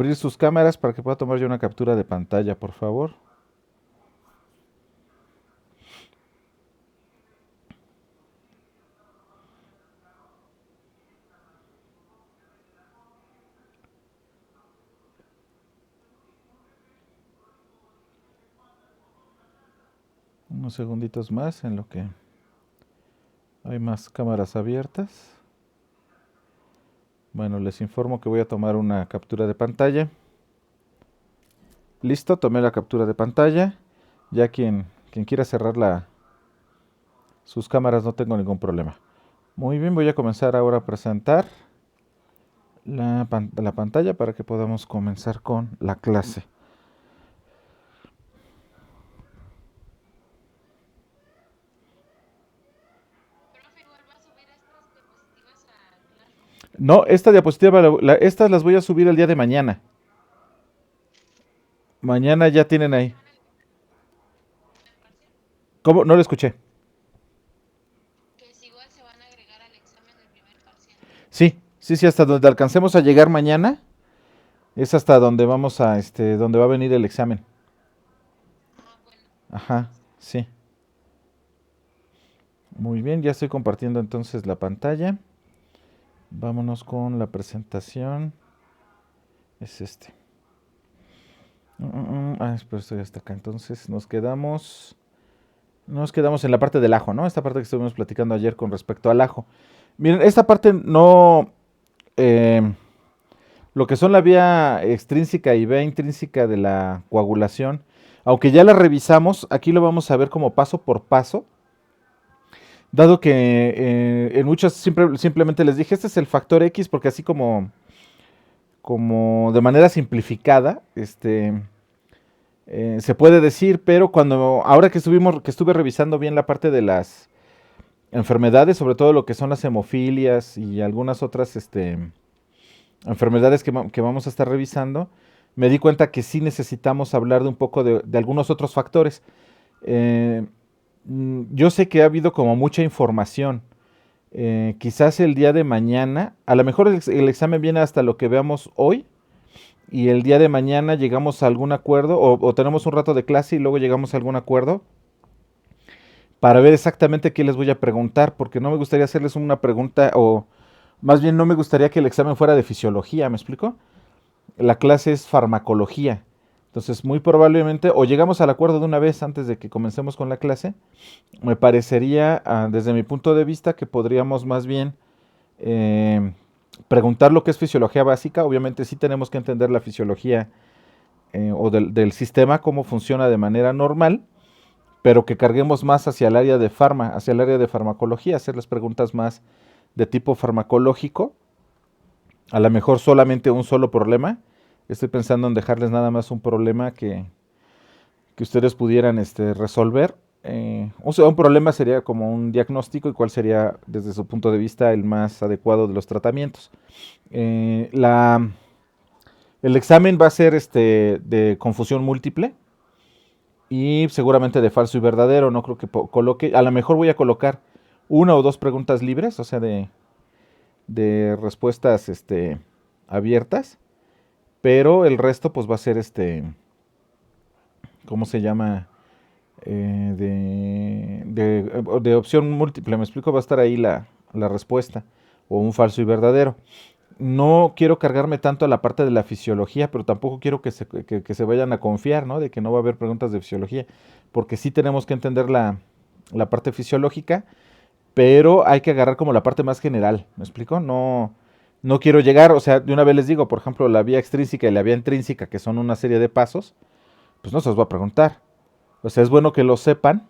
abrir sus cámaras para que pueda tomar yo una captura de pantalla, por favor. Unos segunditos más en lo que hay más cámaras abiertas. Bueno, les informo que voy a tomar una captura de pantalla. Listo, tomé la captura de pantalla. Ya quien quiera cerrar sus cámaras no tengo ningún problema. Muy bien, voy a comenzar ahora a presentar la pantalla para que podamos comenzar con la clase. No, esta diapositiva, estas las voy a subir el día de mañana. Mañana ya tienen ahí. ¿Cómo? No lo escuché. Sí, hasta donde alcancemos a llegar mañana es hasta donde vamos a, donde va a venir el examen. Ajá, sí. Muy bien, ya estoy compartiendo entonces la pantalla. Vámonos con la presentación. Es este. Pero estoy hasta acá. Entonces nos quedamos en la parte del ajo, ¿no? Esta parte que estuvimos platicando ayer con respecto al ajo. Miren, esta parte no, eh, lo que son la vía extrínseca y vía intrínseca de la coagulación, aunque ya la revisamos, aquí lo vamos a ver como paso por paso, dado que en muchas simplemente les dije, este es el factor X, porque así como de manera simplificada, se puede decir, pero ahora que estuve revisando bien la parte de las enfermedades, sobre todo lo que son las hemofilias y algunas otras, enfermedades que vamos a estar revisando, me di cuenta que sí necesitamos hablar de un poco de algunos otros factores. Eh, yo sé que ha habido como mucha información. Quizás el día de mañana, a lo mejor el examen viene hasta lo que veamos hoy y el día de mañana llegamos a algún acuerdo o tenemos un rato de clase y luego llegamos a algún acuerdo para ver exactamente qué les voy a preguntar, porque no me gustaría hacerles una pregunta o más bien no me gustaría que el examen fuera de fisiología, ¿me explico? La clase es farmacología. Entonces, muy probablemente, o llegamos al acuerdo de una vez antes de que comencemos con la clase, me parecería, desde mi punto de vista, que podríamos más bien eh, preguntar lo que es fisiología básica. Obviamente sí tenemos que entender la fisiología o del sistema, cómo funciona de manera normal, pero que carguemos más hacia el área de hacia el área de farmacología, hacerles preguntas más de tipo farmacológico, a lo mejor solamente un solo problema. Estoy pensando en dejarles nada más un problema que ustedes pudieran resolver. O sea, un problema sería como un diagnóstico y cuál sería desde su punto de vista el más adecuado de los tratamientos. Eh, la, el examen va a ser de confusión múltiple y seguramente de falso y verdadero. No creo que coloque, a lo mejor voy a colocar una o dos preguntas libres, o sea, de respuestas abiertas, pero el resto pues va a ser ¿cómo se llama? De opción múltiple, me explico, va a estar ahí la respuesta, o un falso y verdadero. No quiero cargarme tanto a la parte de la fisiología, pero tampoco quiero que se vayan a confiar, ¿no? De que no va a haber preguntas de fisiología, porque sí tenemos que entender la parte fisiológica, pero hay que agarrar como la parte más general, ¿me explico? No quiero llegar, o sea, de una vez les digo, por ejemplo, la vía extrínseca y la vía intrínseca, que son una serie de pasos, pues no se los voy a preguntar. O sea, es bueno que lo sepan,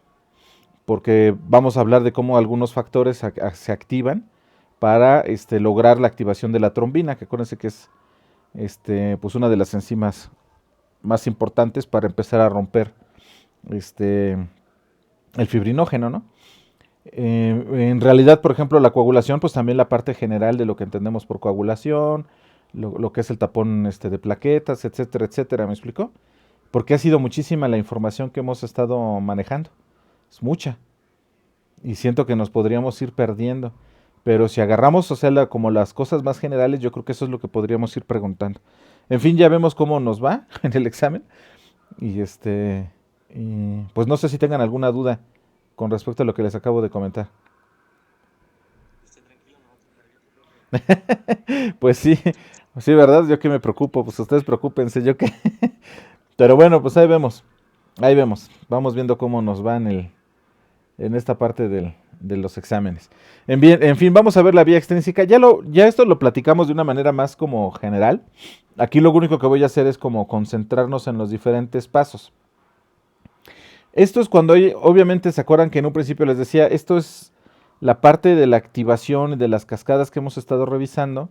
porque vamos a hablar de cómo algunos factores se activan para lograr la activación de la trombina, que acuérdense que es pues una de las enzimas más importantes para empezar a romper este, el fibrinógeno, ¿no? En realidad, por ejemplo, la coagulación, pues también la parte general de lo que entendemos por coagulación, lo que es el tapón de plaquetas, etcétera, etcétera, ¿me explico? Porque ha sido muchísima la información que hemos estado manejando, es mucha, y siento que nos podríamos ir perdiendo. Pero si agarramos, o sea, como las cosas más generales, yo creo que eso es lo que podríamos ir preguntando. En fin, ya vemos cómo nos va en el examen. Y pues no sé si tengan alguna duda con respecto a lo que les acabo de comentar. Pues sí, sí, ¿verdad? Yo que me preocupo, pues ustedes preocúpense, yo que... Pero bueno, pues ahí vemos, vamos viendo cómo nos va en esta parte de los exámenes. En fin, vamos a ver la vía extrínseca. Ya esto lo platicamos de una manera más como general. Aquí lo único que voy a hacer es como concentrarnos en los diferentes pasos. Esto es cuando, obviamente, se acuerdan que en un principio les decía, esto es la parte de la activación de las cascadas que hemos estado revisando.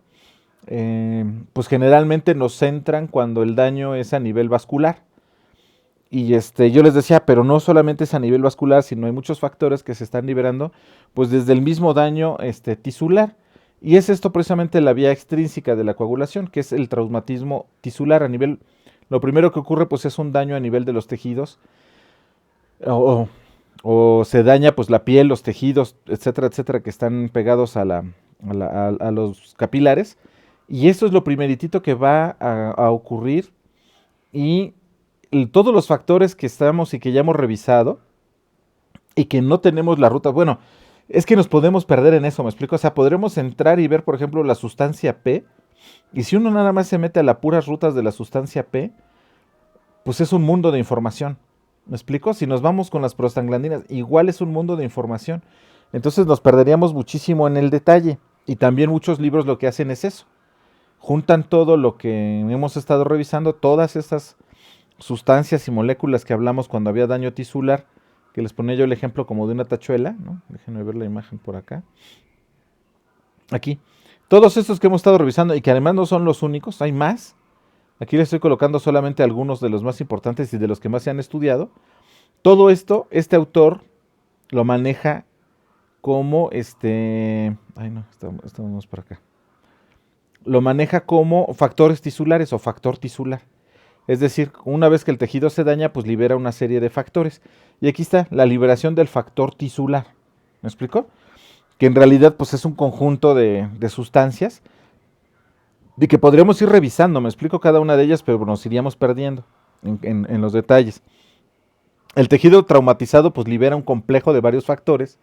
Pues generalmente nos centran cuando el daño es a nivel vascular. Y yo les decía, pero no solamente es a nivel vascular, sino hay muchos factores que se están liberando, pues desde el mismo daño tisular. Y es esto precisamente la vía extrínseca de la coagulación, que es el traumatismo tisular a nivel. Lo primero que ocurre, pues, es un daño a nivel de los tejidos, o, o se daña, pues, la piel, los tejidos, etcétera, etcétera, que están pegados a los capilares. Y eso es lo primeritito que va a ocurrir. Y todos los factores que estamos y que ya hemos revisado y que no tenemos la ruta, bueno, es que nos podemos perder en eso, ¿me explico? O sea, podremos entrar y ver, por ejemplo, la sustancia P, y si uno nada más se mete a las puras rutas de la sustancia P, pues es un mundo de información, ¿me explico? Si nos vamos con las prostaglandinas, igual es un mundo de información, entonces nos perderíamos muchísimo en el detalle, y también muchos libros lo que hacen es eso, juntan todo lo que hemos estado revisando, todas estas sustancias y moléculas que hablamos cuando había daño tisular, que les ponía yo el ejemplo como de una tachuela, ¿no? Déjenme ver la imagen por acá. Aquí. Todos estos que hemos estado revisando y que además no son los únicos, hay más. Aquí les estoy colocando solamente algunos de los más importantes y de los que más se han estudiado. Todo esto, este autor lo maneja como ay no, estamos por acá. Lo maneja como factores tisulares o factor tisular. Es decir, una vez que el tejido se daña, pues libera una serie de factores. Y aquí está la liberación del factor tisular. ¿Me explico? Que en realidad pues es un conjunto de sustancias y que podríamos ir revisando. Me explico cada una de ellas, pero nos iríamos perdiendo en los detalles. El tejido traumatizado pues libera un complejo de varios factores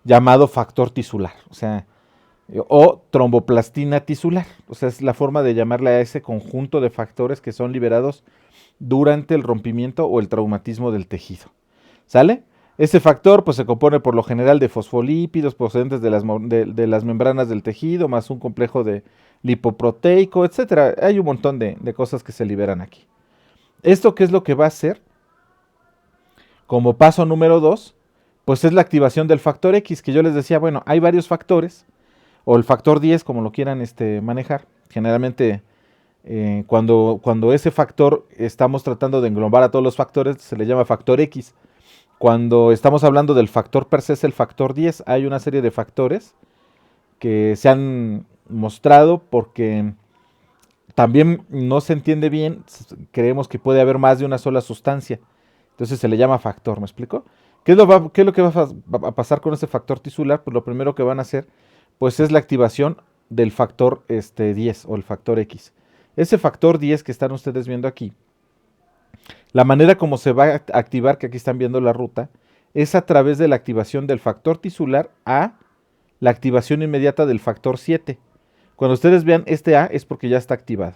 llamado factor tisular. O tromboplastina tisular. O sea, es la forma de llamarle a ese conjunto de factores que son liberados durante el rompimiento o el traumatismo del tejido. ¿Sale? Ese factor pues se compone por lo general de fosfolípidos procedentes de las membranas del tejido, más un complejo de lipoproteico, etcétera. Hay un montón de cosas que se liberan aquí. ¿Esto qué es lo que va a hacer? Como paso número 2, pues es la activación del factor X, que yo les decía, bueno, hay varios factores, o el factor 10, como lo quieran manejar. Generalmente, cuando ese factor estamos tratando de englobar a todos los factores, se le llama factor X. Cuando estamos hablando del factor per se, es el factor 10. Hay una serie de factores que se han mostrado porque también no se entiende bien, creemos que puede haber más de una sola sustancia. Entonces se le llama factor, ¿me explico? ¿Qué es lo que va a pasar con ese factor tisular? Pues lo primero que van a hacer pues es la activación del factor 10 o el factor X. Ese factor 10 que están ustedes viendo aquí, la manera como se va a activar, que aquí están viendo la ruta, es a través de la activación del factor tisular a la activación inmediata del factor 7. Cuando ustedes vean este A es porque ya está activado.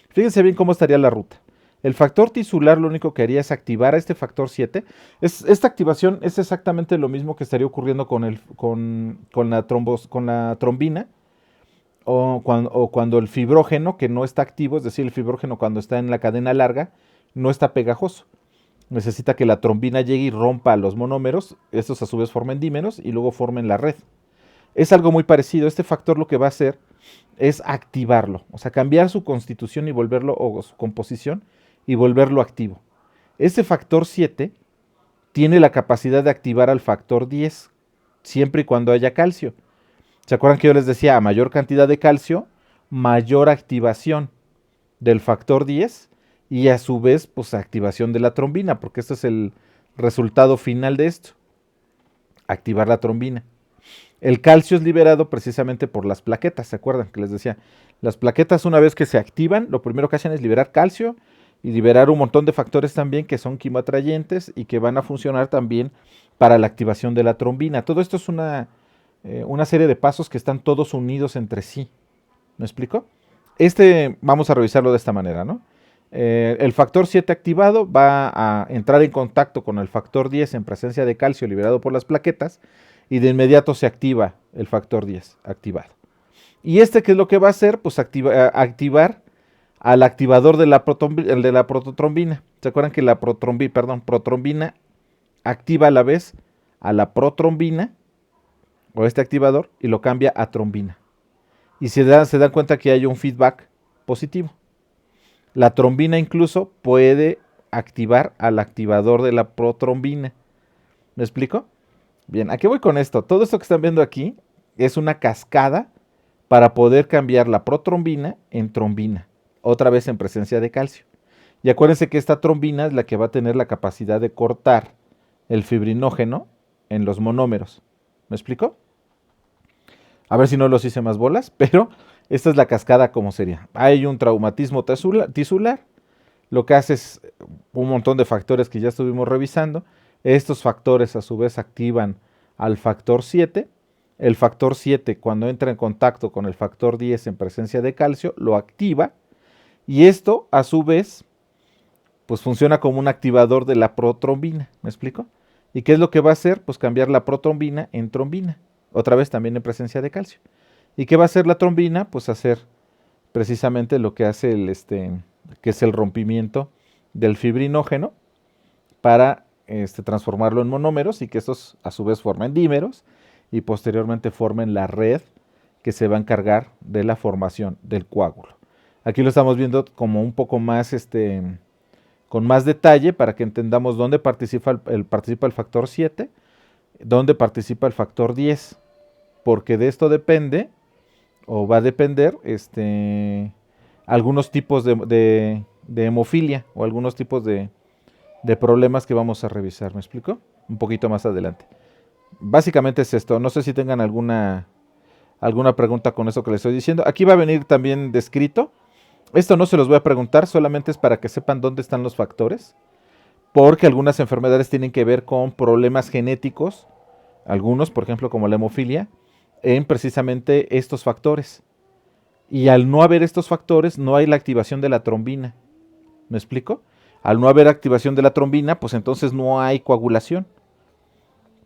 Fíjense bien cómo estaría la ruta. El factor tisular lo único que haría es activar a este factor 7. Esta activación es exactamente lo mismo que estaría ocurriendo con la trombina o cuando el fibrógeno que no está activo, es decir, el fibrógeno cuando está en la cadena larga, no está pegajoso. Necesita que la trombina llegue y rompa los monómeros, estos a su vez formen dímeros y luego formen la red. Es algo muy parecido. Este factor lo que va a hacer es activarlo, o sea, cambiar su constitución y volverlo, o su composición, y volverlo activo. Ese factor 7 tiene la capacidad de activar al factor 10, siempre y cuando haya calcio. ¿Se acuerdan que yo les decía, a mayor cantidad de calcio, mayor activación del factor 10 y a su vez, pues activación de la trombina, porque este es el resultado final de esto, activar la trombina. El calcio es liberado precisamente por las plaquetas, ¿se acuerdan? Que les decía, Las plaquetas, una vez que se activan, lo primero que hacen es liberar calcio y liberar un montón de factores también que son quimoatrayentes y que van a funcionar también para la activación de la trombina. Todo esto es una serie de pasos que están todos unidos entre sí. ¿Me explico? Vamos a revisarlo de esta manera, ¿no? El factor 7 activado va a entrar en contacto con el factor 10 en presencia de calcio liberado por las plaquetas y de inmediato se activa el factor 10 activado. ¿Y qué es lo que va a hacer? Pues activar al activador de la prototrombina. ¿Se acuerdan que la protrombina activa a la vez a la protrombina o este activador y lo cambia a trombina? Y se dan cuenta que hay un feedback positivo. La trombina incluso puede activar al activador de la protrombina. ¿Me explico? Bien, ¿a qué voy con esto? Todo esto que están viendo aquí es una cascada para poder cambiar la protrombina en trombina, otra vez en presencia de calcio. Y acuérdense que esta trombina es la que va a tener la capacidad de cortar el fibrinógeno en los monómeros. ¿Me explico? A ver si no los hice más bolas, pero esta es la cascada como sería. Hay un traumatismo tisular, lo que hace es un montón de factores que ya estuvimos revisando. Estos factores a su vez activan al factor 7. El factor 7 cuando entra en contacto con el factor 10 en presencia de calcio lo activa y esto a su vez pues funciona como un activador de la protrombina. ¿Me explico? ¿Y qué es lo que va a hacer? Pues cambiar la protrombina en trombina. Otra vez también en presencia de calcio. ¿Y qué va a hacer la trombina? Pues hacer precisamente lo que hace que es el rompimiento del fibrinógeno para transformarlo en monómeros y que estos a su vez formen dímeros y posteriormente formen la red que se va a encargar de la formación del coágulo. Aquí lo estamos viendo como un poco más, con más detalle para que entendamos dónde participa el factor 7, dónde participa el factor 10, porque de esto depende, o va a depender, algunos tipos de hemofilia o algunos tipos de problemas que vamos a revisar. ¿Me explico? Un poquito más adelante. Básicamente es esto. No sé si tengan alguna pregunta con eso que les estoy diciendo. Aquí va a venir también descrito. Esto no se los voy a preguntar, solamente es para que sepan dónde están los factores, porque algunas enfermedades tienen que ver con problemas genéticos, algunos, por ejemplo, como la hemofilia, en precisamente estos factores. Y al no haber estos factores, no hay la activación de la trombina. ¿Me explico? Al no haber activación de la trombina, pues entonces no hay coagulación.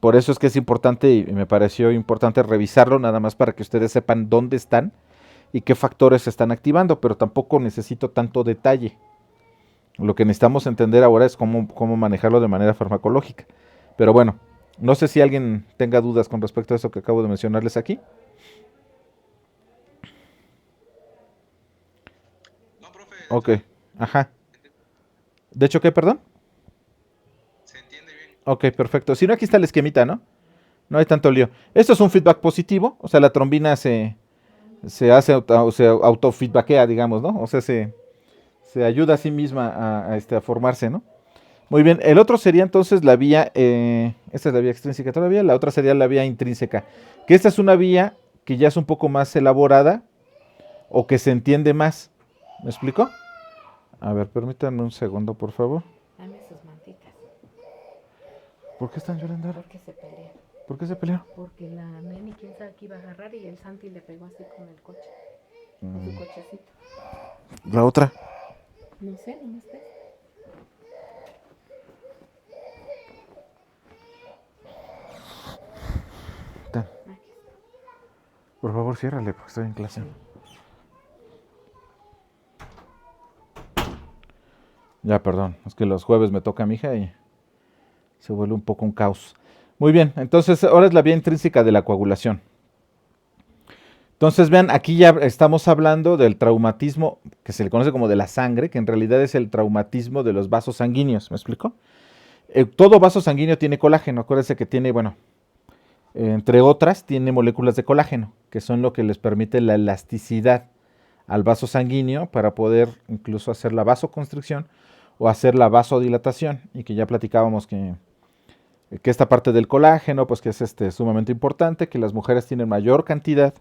Por eso es que es importante y me pareció importante revisarlo nada más para que ustedes sepan dónde están y qué factores se están activando, pero tampoco necesito tanto detalle. Lo que necesitamos entender ahora es cómo manejarlo de manera farmacológica. Pero bueno, no sé si alguien tenga dudas con respecto a eso que acabo de mencionarles aquí. No, profe, Ok, ajá. ¿De hecho qué, perdón? se entiende bien. Ok, perfecto. Si no, aquí está el esquemita, ¿no? No hay tanto lío. Esto es un feedback positivo, o sea, la trombina se autofeedbackea, digamos, ¿no? O sea, se ayuda a sí misma a formarse, ¿no? Muy bien, el otro sería entonces la vía, esta es la vía extrínseca todavía, la otra sería la vía intrínseca, que esta es una vía que ya es un poco más elaborada o que se entiende más. ¿Me explico? A ver, permítanme un segundo, por favor. Dame sus mantitas. ¿Por qué están llorando ahora? Porque se pelean. ¿Por qué se pelearon? Porque la Neni quién sabe que iba a agarrar y el Santi le pegó así con el coche. Con su cochecito. La otra. No sé, no me estés. Tan. Aquí está. Por favor, ciérrale, porque estoy en clase. Ya, perdón, es que los jueves me toca a mi hija y se vuelve un poco un caos. Muy bien, entonces ahora es la vía intrínseca de la coagulación. Entonces vean, aquí ya estamos hablando del traumatismo que se le conoce como de la sangre, que en realidad es el traumatismo de los vasos sanguíneos, ¿me explico? Todo vaso sanguíneo tiene colágeno, acuérdense que tiene, bueno, entre otras, tiene moléculas de colágeno, que son lo que les permite la elasticidad al vaso sanguíneo para poder incluso hacer la vasoconstricción o hacer la vasodilatación, y que ya platicábamos que esta parte del colágeno, pues que es sumamente importante, que las mujeres tienen mayor cantidad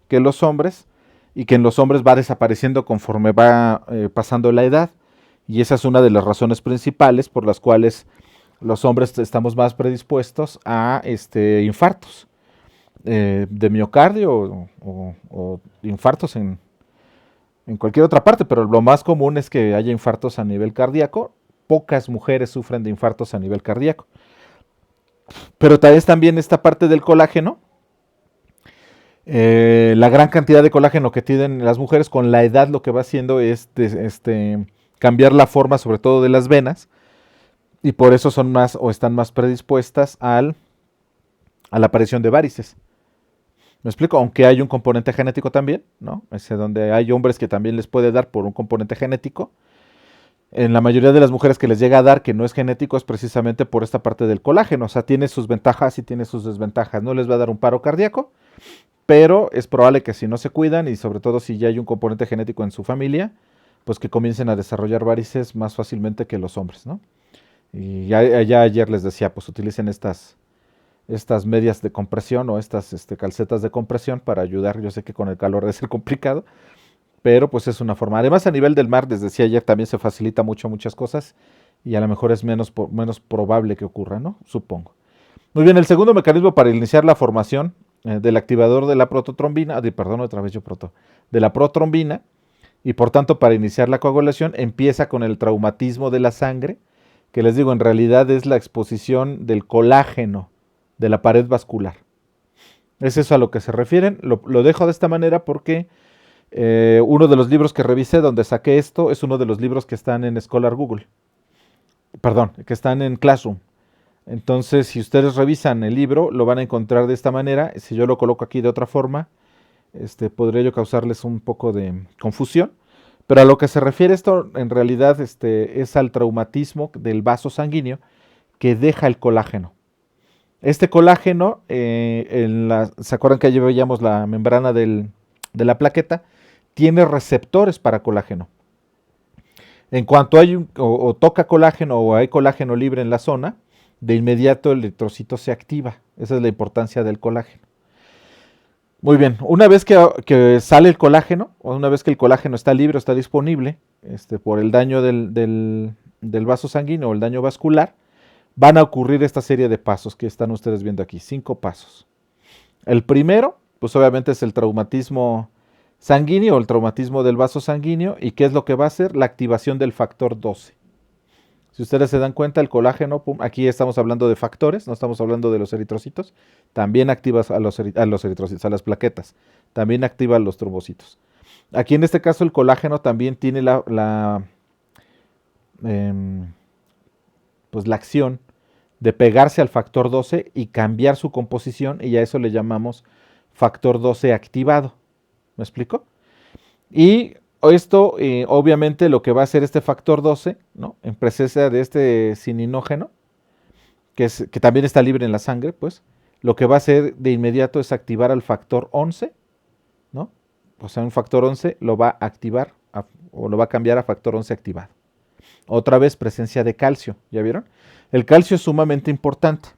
que los hombres, y que en los hombres va desapareciendo conforme va pasando la edad. Y esa es una de las razones principales por las cuales los hombres estamos más predispuestos a infartos de miocardio o infartos en cualquier otra parte, pero lo más común es que haya infartos a nivel cardíaco. Pocas mujeres sufren de infartos a nivel cardíaco. Pero tal vez también esta parte del colágeno, la gran cantidad de colágeno que tienen las mujeres con la edad lo que va haciendo es cambiar la forma sobre todo de las venas y por eso son más o están más predispuestas a la aparición de varices. ¿Me explico? Aunque hay un componente genético también, ¿no? Donde hay hombres que también les puede dar por un componente genético. En la mayoría de las mujeres que les llega a dar que no es genético es precisamente por esta parte del colágeno. O sea, tiene sus ventajas y tiene sus desventajas. No les va a dar un paro cardíaco, pero es probable que si no se cuidan y sobre todo si ya hay un componente genético en su familia, pues que comiencen a desarrollar varices más fácilmente que los hombres, ¿no? Y ya ayer les decía, pues utilicen estas medias de compresión o estas calcetas de compresión para ayudar. Yo sé que con el calor debe ser complicado, pero pues es una forma. Además, a nivel del mar, les decía ayer, también se facilita muchas cosas y a lo mejor es menos probable que ocurra, ¿no? Supongo. Muy bien, el segundo mecanismo para iniciar la formación del activador de la prototrombina, de la protrombina, y por tanto para iniciar la coagulación empieza con el traumatismo de la sangre, que les digo, en realidad es la exposición del colágeno de la pared vascular. Es eso a lo que se refieren. Lo dejo de esta manera porque uno de los libros que revisé donde saqué esto es uno de los libros que están en Scholar Google. Perdón, que están en Classroom. Entonces, si ustedes revisan el libro, lo van a encontrar de esta manera. Si yo lo coloco aquí de otra forma, podría yo causarles un poco de confusión. Pero a lo que se refiere esto, en realidad, es al traumatismo del vaso sanguíneo que deja el colágeno. Este colágeno, ¿se acuerdan que ayer veíamos la membrana de la plaqueta? Tiene receptores para colágeno. En cuanto hay o toca colágeno o hay colágeno libre en la zona, de inmediato el eritrocito se activa. Esa es la importancia del colágeno. Muy bien, una vez que sale el colágeno, o una vez que el colágeno está libre o está disponible por el daño del vaso sanguíneo o el daño vascular, van a ocurrir esta serie de pasos que están ustedes viendo aquí, 5 pasos. El primero, pues obviamente es el traumatismo sanguíneo, el traumatismo del vaso sanguíneo, y ¿qué es lo que va a hacer? La activación del factor 12. Si ustedes se dan cuenta, el colágeno, aquí estamos hablando de factores, no estamos hablando de los eritrocitos, también activa a los eritrocitos, a las plaquetas, también activa los trombocitos. Aquí en este caso el colágeno también tiene la acción de pegarse al factor 12 y cambiar su composición, y a eso le llamamos factor 12 activado. ¿Me explico? Y esto, obviamente, lo que va a hacer este factor 12, ¿no? En presencia de este cininógeno, que también está libre en la sangre, pues, lo que va a hacer de inmediato es activar al factor 11, ¿no? O sea, un factor 11 lo va a activar o lo va a cambiar a factor 11 activado. Otra vez, presencia de calcio, ¿ya vieron? El calcio es sumamente importante.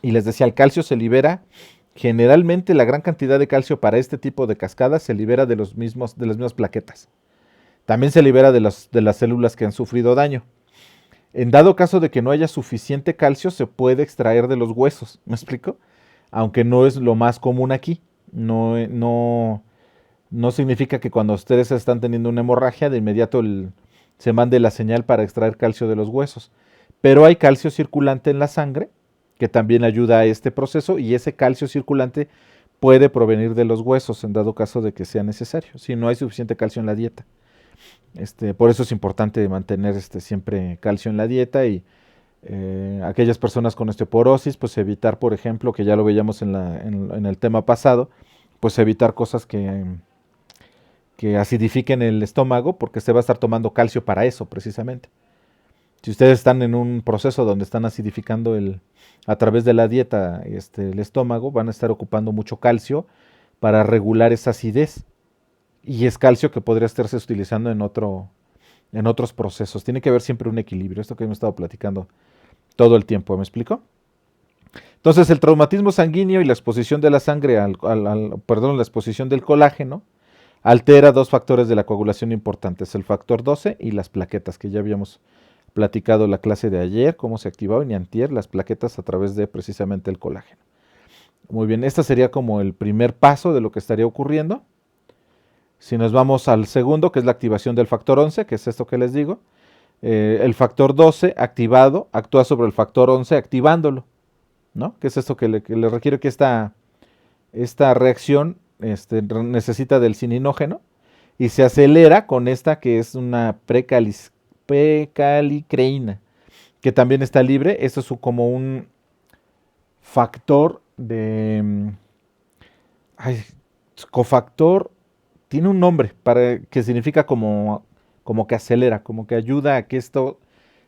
Y les decía, el calcio se libera. Generalmente la gran cantidad de calcio para este tipo de cascadas se libera de las mismas plaquetas. También se libera de las células que han sufrido daño. En dado caso de que no haya suficiente calcio, se puede extraer de los huesos. ¿Me explico? Aunque no es lo más común aquí. No significa que cuando ustedes están teniendo una hemorragia, de inmediato se mande la señal para extraer calcio de los huesos. Pero hay calcio circulante en la sangre que también ayuda a este proceso, y ese calcio circulante puede provenir de los huesos en dado caso de que sea necesario, si no hay suficiente calcio en la dieta. Por eso es importante mantener siempre calcio en la dieta, y aquellas personas con osteoporosis, pues evitar, por ejemplo, que ya lo veíamos en el tema pasado, pues evitar cosas que acidifiquen el estómago, porque se va a estar tomando calcio para eso precisamente. Si ustedes están en un proceso donde están acidificando a través de la dieta el estómago, van a estar ocupando mucho calcio para regular esa acidez. Y es calcio que podría estarse utilizando en otros procesos. Tiene que haber siempre un equilibrio, esto que hemos estado platicando todo el tiempo, ¿me explico? Entonces, el traumatismo sanguíneo y la exposición de la sangre la exposición del colágeno altera dos factores de la coagulación importantes, el factor 12 y las plaquetas, que ya habíamos platicado la clase de ayer, cómo se activaban y antier las plaquetas a través de precisamente el colágeno. Muy bien, este sería como el primer paso de lo que estaría ocurriendo. Si nos vamos al segundo, que es la activación del factor 11, que es esto que les digo, el factor 12 activado actúa sobre el factor 11 activándolo, ¿no? Que es esto que le requiere que esta reacción necesita del cininógeno y se acelera con esta que es una precalicreína, que también está libre. Esto es como un factor de... cofactor, tiene un nombre para que significa como que acelera, como que ayuda a que esto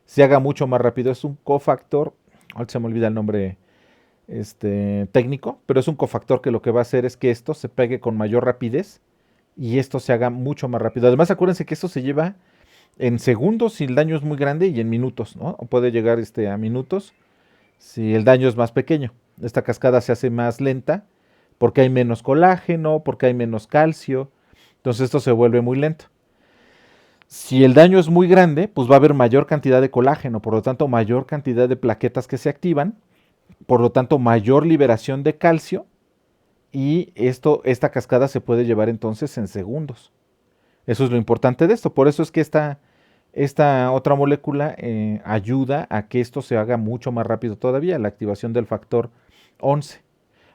se haga mucho más rápido. Es un cofactor, ahora se me olvida el nombre técnico, pero es un cofactor que lo que va a hacer es que esto se pegue con mayor rapidez y esto se haga mucho más rápido. Además, acuérdense que esto se lleva en segundos si el daño es muy grande y en minutos, ¿no? O puede llegar a minutos si el daño es más pequeño. Esta cascada se hace más lenta porque hay menos colágeno, porque hay menos calcio, entonces esto se vuelve muy lento. Si el daño es muy grande, pues va a haber mayor cantidad de colágeno, por lo tanto mayor cantidad de plaquetas que se activan, por lo tanto mayor liberación de calcio y esta cascada se puede llevar entonces en segundos. Eso es lo importante de esto, por eso es que esta otra molécula ayuda a que esto se haga mucho más rápido todavía, la activación del factor 11.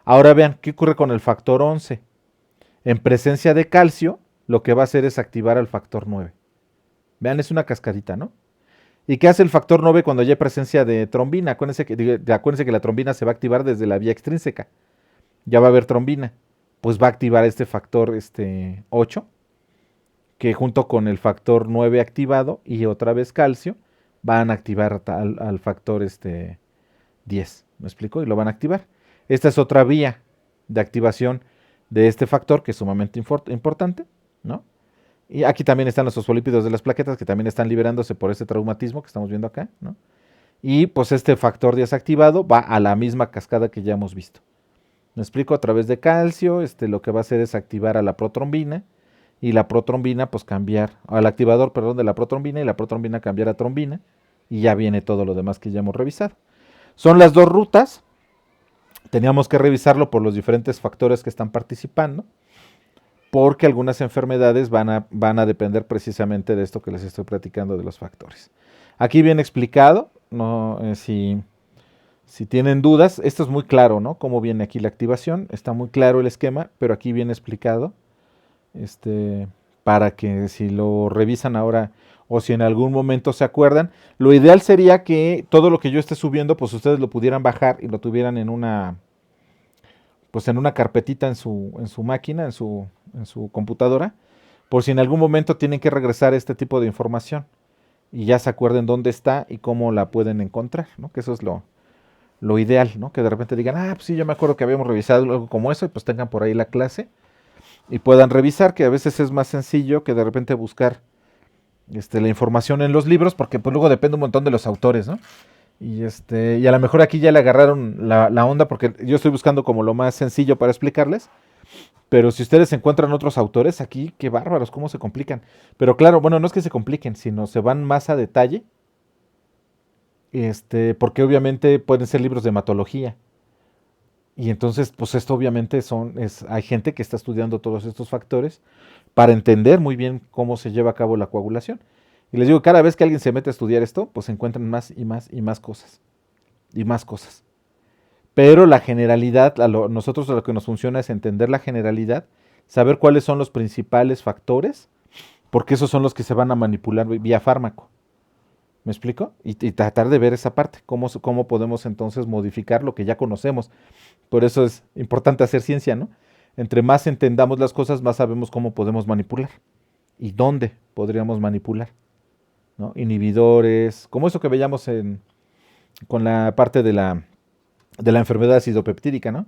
Ahora vean, ¿qué ocurre con el factor 11? En presencia de calcio, lo que va a hacer es activar al factor 9. Vean, es una cascadita, ¿no? ¿Y qué hace el factor 9 cuando ya hay presencia de trombina? Acuérdense que la trombina se va a activar desde la vía extrínseca. Ya va a haber trombina. Pues va a activar este factor 8, que junto con el factor 9 activado y otra vez calcio, van a activar al factor 10. ¿Me explico? Y lo van a activar. Esta es otra vía de activación de este factor que es sumamente importante, ¿no? Y aquí también están los fosfolípidos de las plaquetas que también están liberándose por este traumatismo que estamos viendo acá, ¿no? Y pues este factor 10 activado va a la misma cascada que ya hemos visto. Me explico, a través de calcio, lo que va a hacer es activar a la protrombina y la protrombina pues cambiar, al activador, perdón, de la protrombina y la protrombina cambiar a trombina y ya viene todo lo demás que ya hemos revisado. Son las dos rutas, teníamos que revisarlo por los diferentes factores que están participando, porque algunas enfermedades van a depender precisamente de esto que les estoy platicando de los factores. Aquí viene explicado, no, si tienen dudas, esto es muy claro, ¿no? Cómo viene aquí la activación, está muy claro el esquema, pero aquí viene explicado, para que si lo revisan ahora o si en algún momento se acuerdan, lo ideal sería que todo lo que yo esté subiendo, pues ustedes lo pudieran bajar y lo tuvieran en una carpetita en su máquina, en su computadora, por si en algún momento tienen que regresar este tipo de información y ya se acuerden dónde está y cómo la pueden encontrar, ¿no? Que eso es lo ideal, ¿no? Que de repente digan, pues sí, yo me acuerdo que habíamos revisado algo como eso y pues tengan por ahí la clase y puedan revisar, que a veces es más sencillo que de repente buscar la información en los libros, porque pues luego depende un montón de los autores, ¿no? Y a lo mejor aquí ya le agarraron la onda porque yo estoy buscando como lo más sencillo para explicarles. Pero si ustedes encuentran otros autores aquí, qué bárbaros, cómo se complican. Pero claro, bueno, no es que se compliquen, sino se van más a detalle. Porque obviamente pueden ser libros de hematología. Y entonces, pues esto obviamente hay gente que está estudiando todos estos factores para entender muy bien cómo se lleva a cabo la coagulación. Y les digo, cada vez que alguien se mete a estudiar esto, pues se encuentran más y más y más cosas. Y más cosas. Pero la generalidad, nosotros lo que nos funciona es entender la generalidad, saber cuáles son los principales factores, porque esos son los que se van a manipular vía fármaco. ¿Me explico? Y tratar de ver esa parte, cómo podemos entonces modificar lo que ya conocemos. Por eso es importante hacer ciencia, ¿no? Entre más entendamos las cosas, más sabemos cómo podemos manipular y dónde podríamos manipular, ¿no? Inhibidores, como eso que veíamos con la parte de la enfermedad acidopeptídica, ¿no?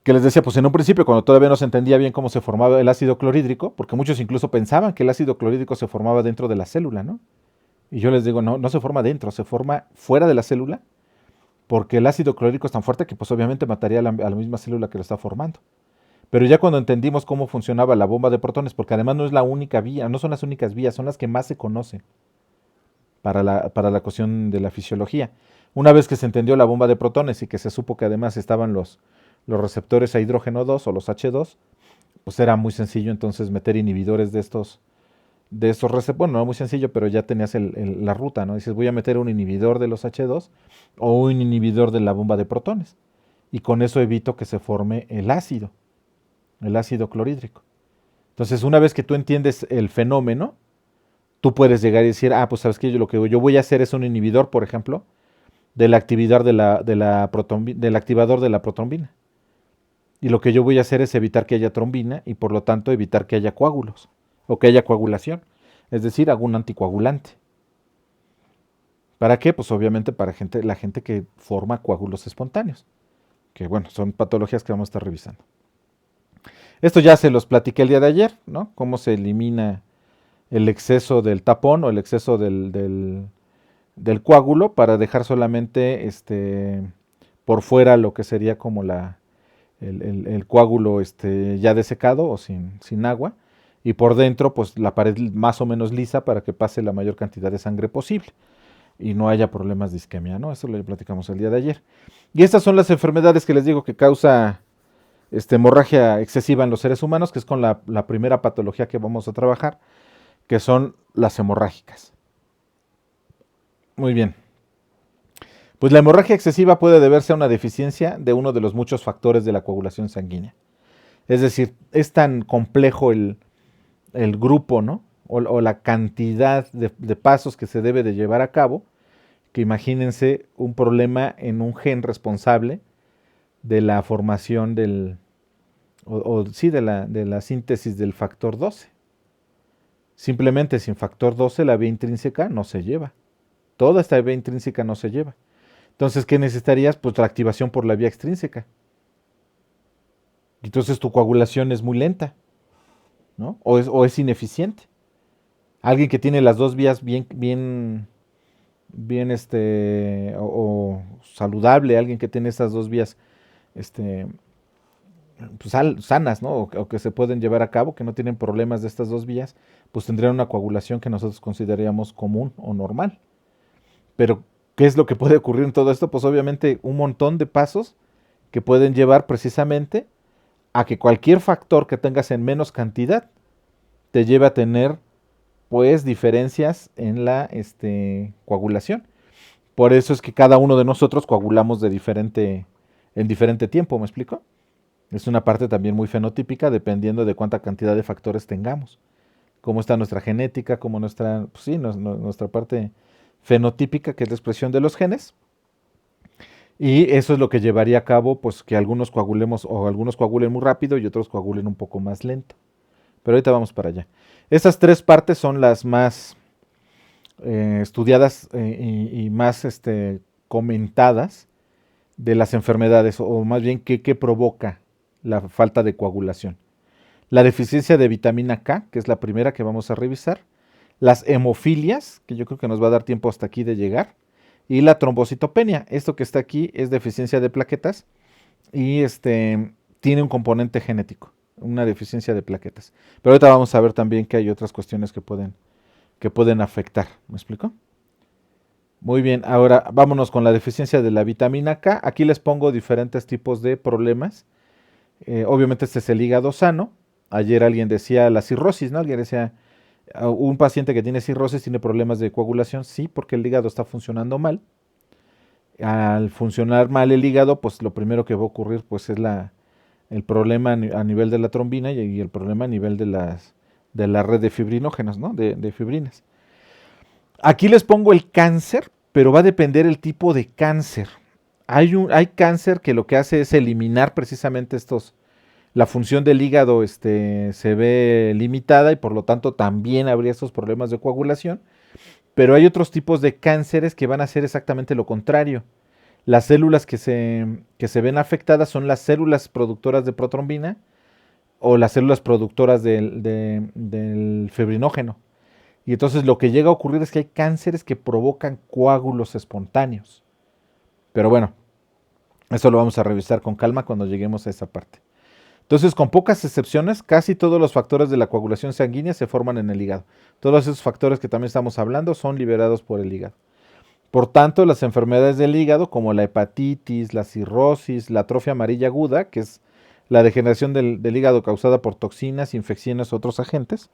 Que les decía, pues en un principio, cuando todavía no se entendía bien cómo se formaba el ácido clorhídrico, porque muchos incluso pensaban que el ácido clorhídrico se formaba dentro de la célula, ¿no? Y yo les digo, no se forma dentro, se forma fuera de la célula, porque el ácido clorhídrico es tan fuerte que pues obviamente mataría a la misma célula que lo está formando. Pero ya cuando entendimos cómo funcionaba la bomba de protones, porque además no es la única vía, no son las únicas vías, son las que más se conocen para la cuestión de la fisiología. Una vez que se entendió la bomba de protones y que se supo que además estaban los receptores a hidrógeno 2 o los H2, pues era muy sencillo entonces meter inhibidores de estos receptores. Bueno, no muy sencillo, pero ya tenías la ruta, ¿no? Dices, voy a meter un inhibidor de los H2 o un inhibidor de la bomba de protones. Y con eso evito que se forme el ácido clorhídrico. Entonces, una vez que tú entiendes el fenómeno, tú puedes llegar y decir, pues sabes que lo que yo voy a hacer es un inhibidor, por ejemplo, de la actividad del activador de la protrombina. Y lo que yo voy a hacer es evitar que haya trombina y por lo tanto evitar que haya coágulos o que haya coagulación. Es decir, hago un anticoagulante. ¿Para qué? Pues obviamente para la gente que forma coágulos espontáneos. Que bueno, son patologías que vamos a estar revisando. Esto ya se los platiqué el día de ayer, ¿no? Cómo se elimina el exceso del tapón o el exceso del coágulo para dejar solamente por fuera lo que sería como el coágulo ya desecado o sin agua. Y por dentro, pues la pared más o menos lisa para que pase la mayor cantidad de sangre posible y no haya problemas de isquemia, ¿no? Eso lo platicamos el día de ayer. Y estas son las enfermedades que les digo que causa hemorragia excesiva en los seres humanos, que es con la primera patología que vamos a trabajar, que son las hemorrágicas. Muy bien. Pues la hemorragia excesiva puede deberse a una deficiencia de uno de los muchos factores de la coagulación sanguínea. Es decir, es tan complejo el grupo, ¿no? O la cantidad de pasos que se debe de llevar a cabo, que imagínense un problema en un gen responsable de la formación de la síntesis del factor 12. Simplemente sin factor 12 la vía intrínseca no se lleva. Toda esta vía intrínseca no se lleva. Entonces, ¿qué necesitarías? Pues la activación por la vía extrínseca. Entonces tu coagulación es muy lenta, ¿no? O es ineficiente. Alguien que tiene las dos vías bien o saludable, alguien que tiene estas dos vías pues sanas, ¿no? O que se pueden llevar a cabo, que no tienen problemas de estas dos vías, pues tendrían una coagulación que nosotros consideraríamos común o normal. Pero, ¿qué es lo que puede ocurrir en todo esto? Pues obviamente un montón de pasos que pueden llevar precisamente a que cualquier factor que tengas en menos cantidad te lleve a tener pues diferencias en la coagulación. Por eso es que cada uno de nosotros coagulamos en diferente tiempo, ¿me explico? Es una parte también muy fenotípica dependiendo de cuánta cantidad de factores tengamos. Cómo está nuestra genética, cómo nuestra parte fenotípica, que es la expresión de los genes. Y eso es lo que llevaría a cabo pues que algunos coagulen muy rápido y otros coagulen un poco más lento. Pero ahorita vamos para allá. Estas tres partes son las más estudiadas y más comentadas de las enfermedades, o más bien qué provoca la falta de coagulación. La deficiencia de vitamina K, que es la primera que vamos a revisar. Las hemofilias, que yo creo que nos va a dar tiempo hasta aquí de llegar. Y la trombocitopenia. Esto que está aquí es deficiencia de plaquetas y tiene un componente genético, una deficiencia de plaquetas. Pero ahorita vamos a ver también que hay otras cuestiones que pueden afectar. ¿Me explico? Muy bien, ahora vámonos con la deficiencia de la vitamina K. Aquí les pongo diferentes tipos de problemas. Obviamente este es el hígado sano. Ayer alguien decía la cirrosis, ¿no? Alguien decía, un paciente que tiene cirrosis tiene problemas de coagulación. Sí, porque el hígado está funcionando mal. Al funcionar mal el hígado, pues lo primero que va a ocurrir pues es el problema a nivel de la trombina y el problema a nivel de la red de fibrinógenos, ¿no? De fibrinas. Aquí les pongo el cáncer, pero va a depender el tipo de cáncer. Hay cáncer que lo que hace es eliminar precisamente la función del hígado se ve limitada y por lo tanto también habría estos problemas de coagulación. Pero hay otros tipos de cánceres que van a hacer exactamente lo contrario. Las células que se ven afectadas son las células productoras de protrombina o las células productoras del fibrinógeno. Y entonces lo que llega a ocurrir es que hay cánceres que provocan coágulos espontáneos. Pero bueno, eso lo vamos a revisar con calma cuando lleguemos a esa parte. Entonces, con pocas excepciones, casi todos los factores de la coagulación sanguínea se forman en el hígado. Todos esos factores que también estamos hablando son liberados por el hígado. Por tanto, las enfermedades del hígado, como la hepatitis, la cirrosis, la atrofia amarilla aguda, que es la degeneración del hígado causada por toxinas, infecciones u otros agentes,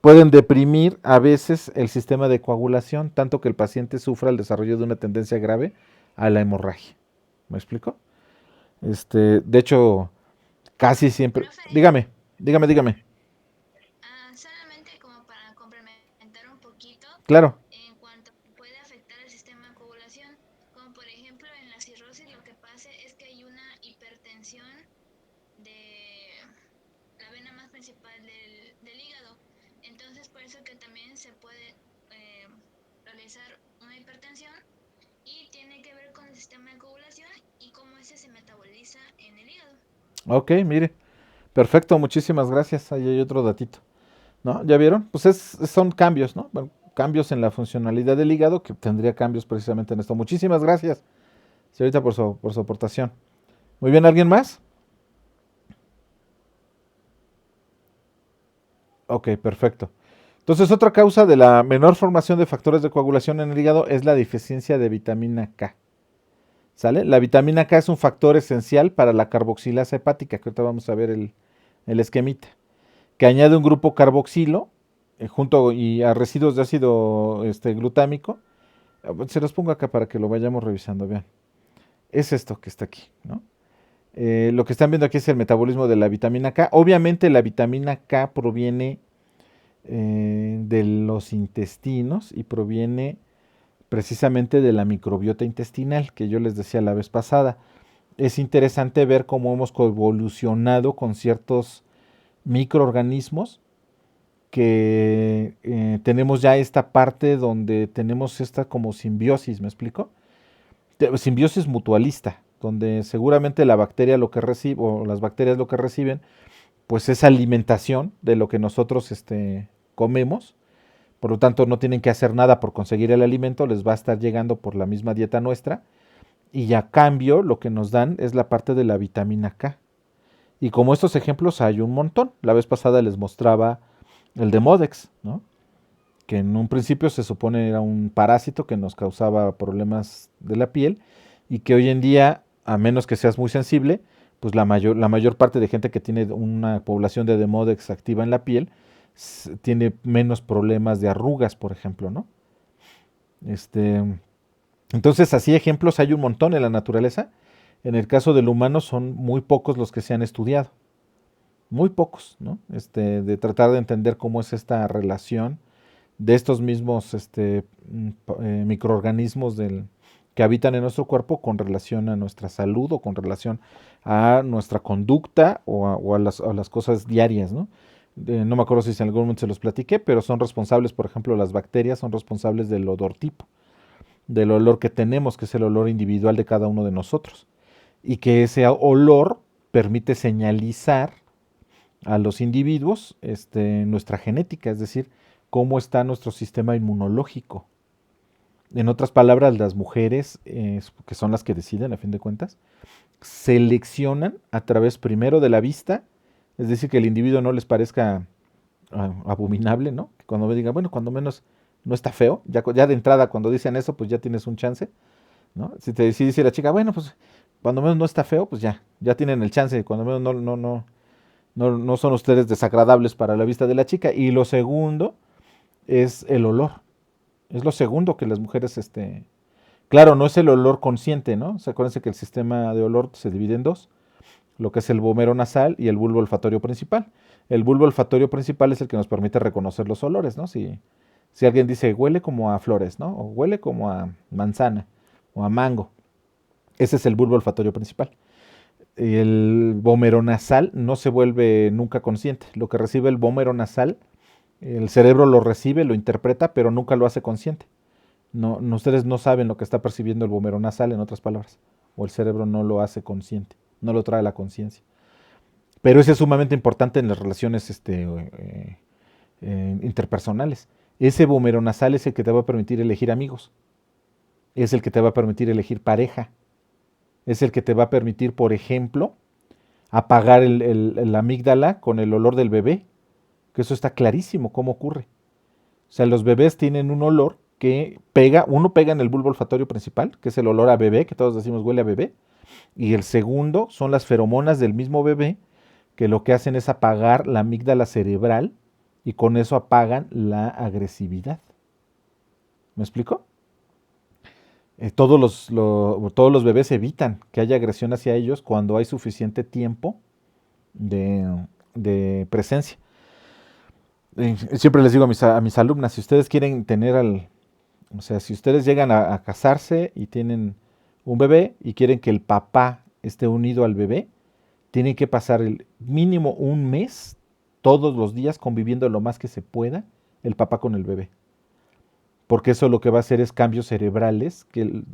pueden deprimir a veces el sistema de coagulación, tanto que el paciente sufra el desarrollo de una tendencia grave a la hemorragia. ¿Me explico? De hecho, casi siempre... Profe, Dígame. solamente como para complementar un poquito Claro. en cuanto puede afectar el sistema de coagulación, como por ejemplo en la cirrosis lo que pasa es que hay una hipertensión de la vena más principal del hígado, entonces por eso que también se puede realizar una hipertensión y tiene que ver con el sistema de coagulación y cómo ese se metaboliza en el hígado. Ok, mire. Perfecto, muchísimas gracias. Ahí hay otro datito. ¿No? ¿Ya vieron? Pues son cambios, ¿no? Bueno, cambios en la funcionalidad del hígado que tendría cambios precisamente en esto. Muchísimas gracias, señorita, por su aportación. Muy bien, ¿alguien más? Ok, perfecto. Entonces, otra causa de la menor formación de factores de coagulación en el hígado es la deficiencia de vitamina K. ¿Sale? La vitamina K es un factor esencial para la carboxilasa hepática, que ahorita vamos a ver el esquemita, que añade un grupo carboxilo junto y a residuos de ácido glutámico. Se los pongo acá para que lo vayamos revisando, vean. Es esto que está aquí, ¿no? Lo que están viendo aquí es el metabolismo de la vitamina K. Obviamente la vitamina K proviene de los intestinos y proviene precisamente de la microbiota intestinal que yo les decía la vez pasada. Es interesante ver cómo hemos coevolucionado con ciertos microorganismos que tenemos ya esta parte donde tenemos esta como simbiosis, ¿me explico? Simbiosis mutualista, donde seguramente la bacteria lo que recibe, o las bacterias lo que reciben, pues es alimentación de lo que nosotros comemos. Por lo tanto, no tienen que hacer nada por conseguir el alimento, les va a estar llegando por la misma dieta nuestra. Y a cambio, lo que nos dan es la parte de la vitamina K. Y como estos ejemplos hay un montón. La vez pasada les mostraba el Demodex, ¿no? Que en un principio se supone era un parásito que nos causaba problemas de la piel y que hoy en día, a menos que seas muy sensible, pues la mayor parte de gente que tiene una población de Demodex activa en la piel tiene menos problemas de arrugas, por ejemplo, ¿no? Entonces, así ejemplos hay un montón en la naturaleza. En el caso del humano son muy pocos los que se han estudiado. Muy pocos, ¿no? De tratar de entender cómo es esta relación de estos mismos microorganismos que habitan en nuestro cuerpo con relación a nuestra salud o con relación a nuestra conducta o a las cosas diarias, ¿no? No me acuerdo si en algún momento se los platiqué, pero son responsables, por ejemplo, las bacterias son responsables del odor tipo, del olor que tenemos, que es el olor individual de cada uno de nosotros, y que ese olor permite señalizar a los individuos nuestra genética, es decir, cómo está nuestro sistema inmunológico. En otras palabras, las mujeres, que son las que deciden a fin de cuentas, seleccionan a través primero de la vista, es decir, que el individuo no les parezca abominable, ¿no? Que cuando me digan, bueno, cuando menos no está feo, ya de entrada cuando dicen eso, pues ya tienes un chance, ¿no? Si dice la chica, bueno, pues cuando menos no está feo, pues ya tienen el chance, cuando menos no son ustedes desagradables para la vista de la chica. Y lo segundo es el olor. Es lo segundo que las mujeres, claro, no es el olor consciente, ¿no? Acuérdense que el sistema de olor se divide en dos, lo que es el vómero nasal y el bulbo olfatorio principal. El bulbo olfatorio principal es el que nos permite reconocer los olores, ¿no? Si alguien dice huele como a flores, ¿no? O huele como a manzana o a mango, ese es el bulbo olfatorio principal. El vómero nasal no se vuelve nunca consciente. Lo que recibe el vómero nasal, el cerebro lo recibe, lo interpreta, pero nunca lo hace consciente. Ustedes no saben lo que está percibiendo el vómero nasal, en otras palabras, o el cerebro no lo hace consciente, no lo trae a la conciencia. Pero eso es sumamente importante en las relaciones interpersonales. Ese vómero nasal es el que te va a permitir elegir amigos, es el que te va a permitir elegir pareja, es el que te va a permitir, por ejemplo, apagar la amígdala con el olor del bebé, que eso está clarísimo cómo ocurre. O sea, los bebés tienen un olor que pega, uno pega en el bulbo olfatorio principal, que es el olor a bebé, que todos decimos huele a bebé, y el segundo son las feromonas del mismo bebé, que lo que hacen es apagar la amígdala cerebral y con eso apagan la agresividad. ¿Me explico? Todos los bebés evitan que haya agresión hacia ellos cuando hay suficiente tiempo de presencia. Siempre les digo a mis alumnas, si ustedes quieren tener o sea, si ustedes llegan a casarse y tienen un bebé y quieren que el papá esté unido al bebé, tienen que pasar el mínimo un mes todos los días conviviendo lo más que se pueda el papá con el bebé. Porque eso lo que va a hacer es cambios cerebrales que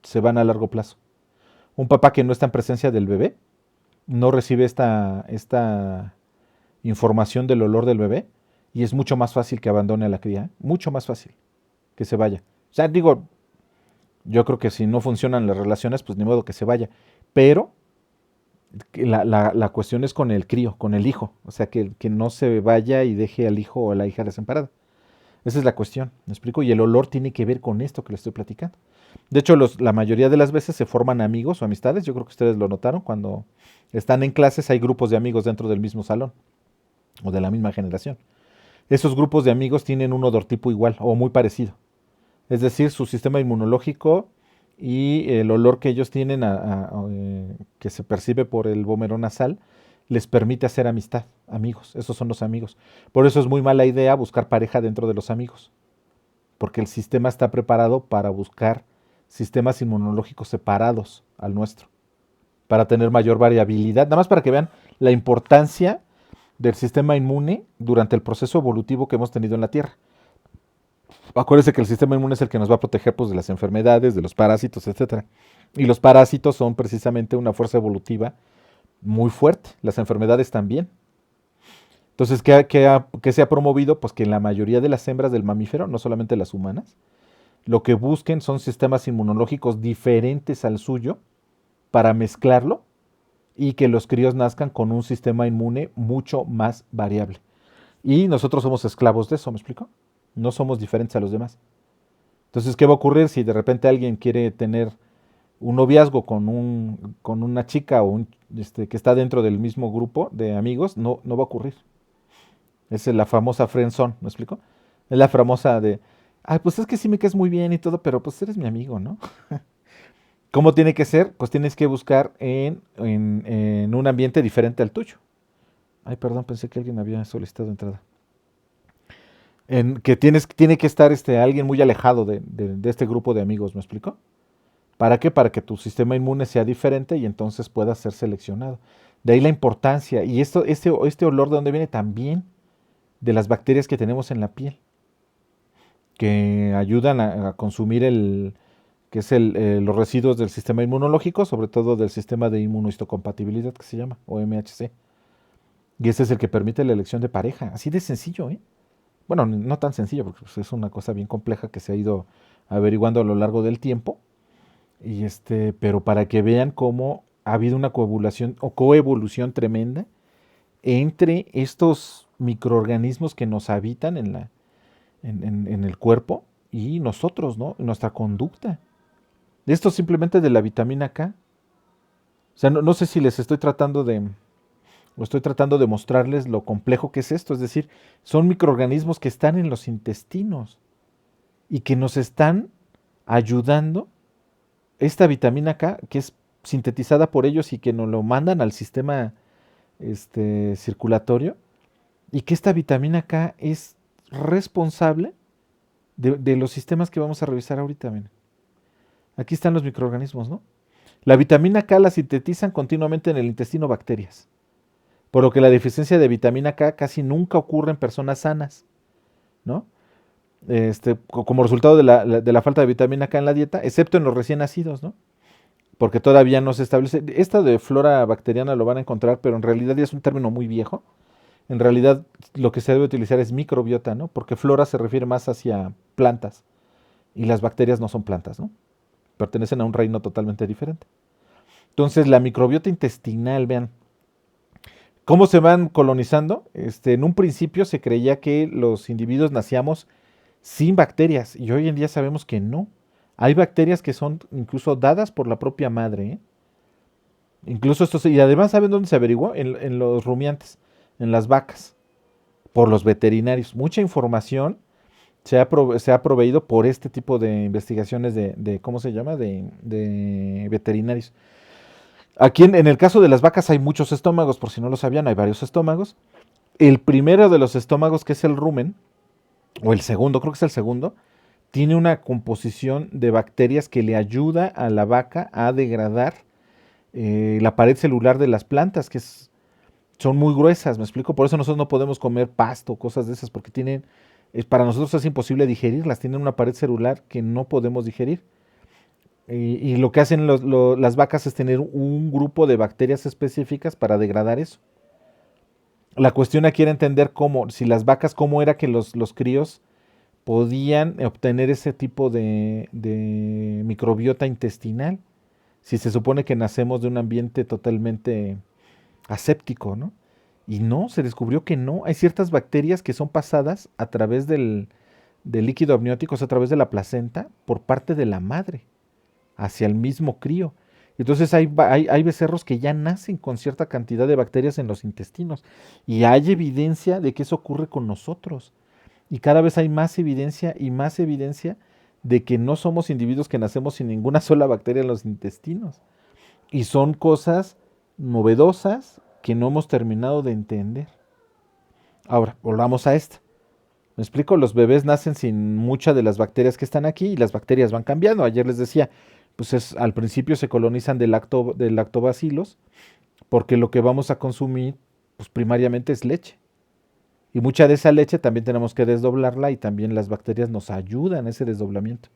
se van a largo plazo. Un papá que no está en presencia del bebé, no recibe esta información del olor del bebé y es mucho más fácil que abandone a la cría, mucho más fácil que se vaya. O sea, digo, yo creo que si no funcionan las relaciones, pues ni modo que se vaya. Pero la cuestión es con el crío, con el hijo. O sea, que no se vaya y deje al hijo o a la hija desamparada. Esa es la cuestión, ¿me explico? Y el olor tiene que ver con esto que le estoy platicando. De hecho, la mayoría de las veces se forman amigos o amistades. Yo creo que ustedes lo notaron. Cuando están en clases hay grupos de amigos dentro del mismo salón o de la misma generación. Esos grupos de amigos tienen un odor tipo igual o muy parecido. Es decir, su sistema inmunológico y el olor que ellos tienen, que se percibe por el vómero nasal, les permite hacer amistad, amigos. Esos son los amigos. Por eso es muy mala idea buscar pareja dentro de los amigos, porque el sistema está preparado para buscar sistemas inmunológicos separados al nuestro, para tener mayor variabilidad. Nada más para que vean la importancia del sistema inmune durante el proceso evolutivo que hemos tenido en la Tierra. Acuérdense que el sistema inmune es el que nos va a proteger pues, de las enfermedades, de los parásitos, etc. Y los parásitos son precisamente una fuerza evolutiva muy fuerte, las enfermedades también. Entonces, ¿qué se ha promovido? Pues que en la mayoría de las hembras del mamífero, no solamente las humanas, lo que busquen son sistemas inmunológicos diferentes al suyo para mezclarlo y que los críos nazcan con un sistema inmune mucho más variable. Y nosotros somos esclavos de eso, ¿me explico? No somos diferentes a los demás. Entonces, ¿qué va a ocurrir si de repente alguien quiere tener un noviazgo con una chica o que está dentro del mismo grupo de amigos? No va a ocurrir. Esa es la famosa friendzone, ¿me explico? Es la famosa de, ay, pues es que sí me caes muy bien y todo, pero pues eres mi amigo, ¿no? ¿Cómo tiene que ser? Pues tienes que buscar en un ambiente diferente al tuyo. Ay, perdón, pensé que alguien había solicitado entrada. Que tiene que estar alguien muy alejado de este grupo de amigos, ¿me explico? ¿Para qué? Para que tu sistema inmune sea diferente y entonces pueda ser seleccionado. De ahí la importancia. Y este olor, ¿de dónde viene? También de las bacterias que tenemos en la piel, que ayudan a consumir los residuos del sistema inmunológico, sobre todo del sistema de inmunohistocompatibilidad que se llama, o MHC. Y ese es el que permite la elección de pareja. Así de sencillo, ¿eh? Bueno, no tan sencillo, porque pues, es una cosa bien compleja que se ha ido averiguando a lo largo del tiempo. Pero para que vean cómo ha habido una coevolución tremenda entre estos microorganismos que nos habitan en el cuerpo y nosotros, ¿no? Nuestra conducta. Esto simplemente de la vitamina K. O sea, no sé si estoy tratando de mostrarles lo complejo que es esto. Es decir, son microorganismos que están en los intestinos y que nos están ayudando. Esta vitamina K, que es sintetizada por ellos y que nos lo mandan al sistema circulatorio, y que esta vitamina K es responsable de los sistemas que vamos a revisar ahorita. Miren. Aquí están los microorganismos, ¿no? La vitamina K la sintetizan continuamente en el intestino bacterias, por lo que la deficiencia de vitamina K casi nunca ocurre en personas sanas, ¿no? Como resultado de la falta de vitamina K en la dieta, excepto en los recién nacidos, ¿no? Porque todavía no se establece. Esta de flora bacteriana lo van a encontrar, pero en realidad ya es un término muy viejo. En realidad lo que se debe utilizar es microbiota, ¿no? Porque flora se refiere más hacia plantas y las bacterias no son plantas, ¿no? Pertenecen a un reino totalmente diferente. Entonces la microbiota intestinal, vean, ¿Cómo se van colonizando? En un principio se creía que los individuos nacíamos sin bacterias y hoy en día sabemos que no. Hay bacterias que son incluso dadas por la propia madre, ¿eh? Incluso y además, ¿saben dónde se averiguó? En los rumiantes, en las vacas, por los veterinarios. Mucha información se ha proveído por este tipo de investigaciones ¿cómo se llama? De veterinarios. Aquí en el caso de las vacas hay muchos estómagos, por si no lo sabían, hay varios estómagos. El primero de los estómagos, que es el rumen, o el segundo, creo que es el segundo, tiene una composición de bacterias que le ayuda a la vaca a degradar la pared celular de las plantas, son muy gruesas, me explico, por eso nosotros no podemos comer pasto, cosas de esas, porque para nosotros es imposible digerirlas, tienen una pared celular que no podemos digerir. Y lo que hacen las vacas es tener un grupo de bacterias específicas para degradar eso. La cuestión aquí era entender si las vacas, cómo era que los críos podían obtener ese tipo de microbiota intestinal, si se supone que nacemos de un ambiente totalmente aséptico, ¿no? Y no, se descubrió que no, hay ciertas bacterias que son pasadas a través del líquido amniótico, o sea, a través de la placenta, por parte de la madre, hacia el mismo crío. Entonces hay becerros que ya nacen con cierta cantidad de bacterias en los intestinos y hay evidencia de que eso ocurre con nosotros. Y cada vez hay más evidencia y más evidencia de que no somos individuos que nacemos sin ninguna sola bacteria en los intestinos. Y son cosas novedosas que no hemos terminado de entender. Ahora, volvamos a esto. ¿Me explico? Los bebés nacen sin muchas de las bacterias que están aquí y las bacterias van cambiando. Ayer les decía, pues al principio se colonizan de lactobacilos porque lo que vamos a consumir pues primariamente es leche. Y mucha de esa leche también tenemos que desdoblarla y también las bacterias nos ayudan a ese desdoblamiento.